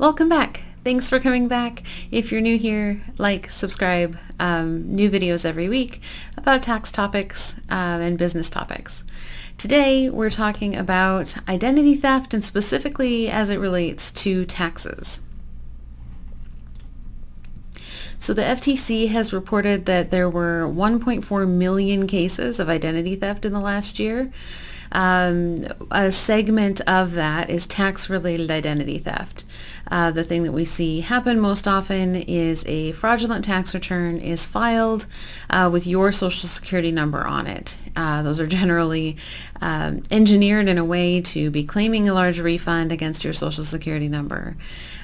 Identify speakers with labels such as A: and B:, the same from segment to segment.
A: Welcome back. Thanks for coming back. If you're new here, like, subscribe. New videos every week about tax topics and business topics. Today we're talking about identity theft and specifically as it relates to taxes. So the FTC has reported that there were 1.4 million cases of identity theft in the last year. A segment of that is tax-related identity theft. The thing that we see happen most often is a fraudulent tax return is filed with your social security number on it. Those are generally engineered in a way to be claiming a large refund against your social security number.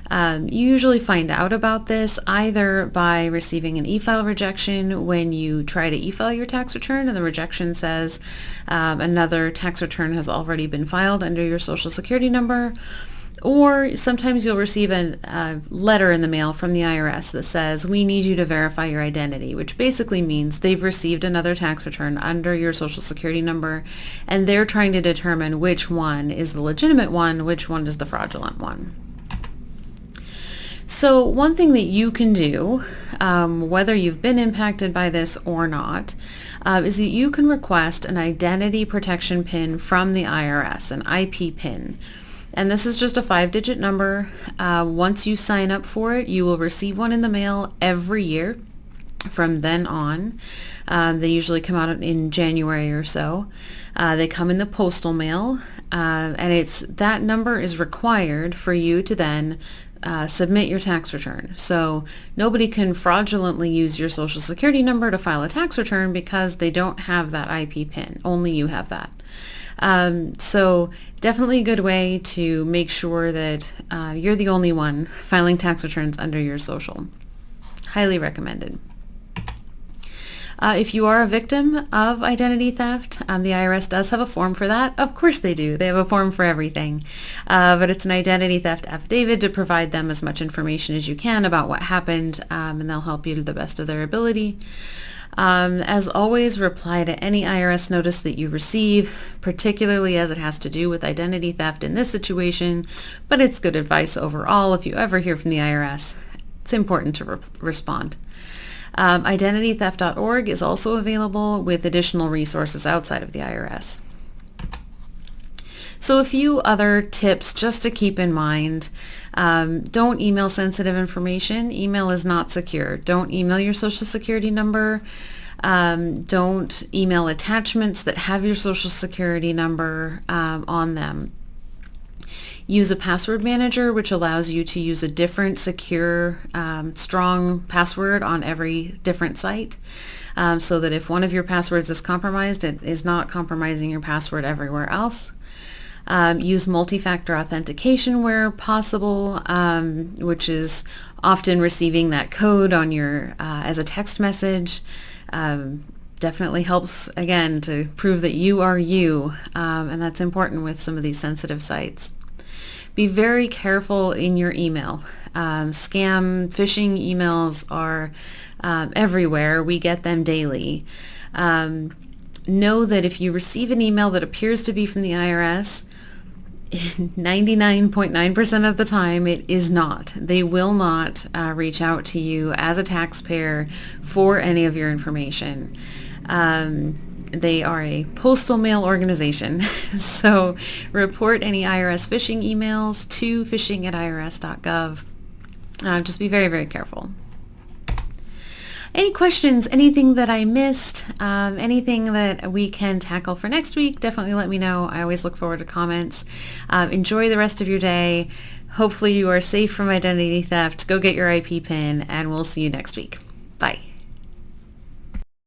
A: You usually find out about this either by receiving an e-file rejection when you try to e-file your tax return and the rejection says another tax return has already been filed under your social security number, or sometimes you'll receive a letter in the mail from the IRS that says, we need you to verify your identity, which basically means they've received another tax return under your social security number and they're trying to determine which one is the legitimate one, which one is the fraudulent one. So one thing that you can do, whether you've been impacted by this or not, is that you can request an identity protection PIN from the IRS, an IPPIN. And this is just a 5-digit number. Once you sign up for it, you will receive one in the mail every year from then on. They usually come out in January or so. They come in the postal mail, and that number is required for you to then submit your tax return. So nobody can fraudulently use your social security number to file a tax return because they don't have that IP PIN. Only you have that. So definitely a good way to make sure that you're the only one filing tax returns under your social. Highly recommended. If you are a victim of identity theft, the IRS does have a form for that. Of course they do. They have a form for everything. But it's an identity theft affidavit to provide them as much information as you can about what happened, and they'll help you to the best of their ability. As always, reply to any IRS notice that you receive, particularly as it has to do with identity theft in this situation, but it's good advice overall. If you ever hear from the IRS, it's important to respond. IdentityTheft.org is also available with additional resources outside of the IRS. So a few other tips just to keep in mind. Don't email sensitive information. Email is not secure. Don't email your social security number. Don't email attachments that have your social security number on them. Use a password manager, which allows you to use a different secure, strong password on every different site, so that if one of your passwords is compromised, it is not compromising your password everywhere else. Use multi-factor authentication where possible, which is often receiving that code on your as a text message. Definitely helps, again, to prove that you are you, and that's important with some of these sensitive sites. Be very careful in your email. Scam, phishing emails are everywhere. We get them daily. Know that if you receive an email that appears to be from the IRS, 99.9% of the time it is not. They will not reach out to you as a taxpayer for any of your information. They are a postal mail organization, so report any IRS phishing emails to phishing@irs.gov. Just be very, very careful. Any questions, anything that I missed, anything that we can tackle for next week, definitely let me know. I always look forward to comments. Enjoy the rest of your day. Hopefully you are safe from identity theft. Go get your IP PIN, and we'll see you next week. Bye.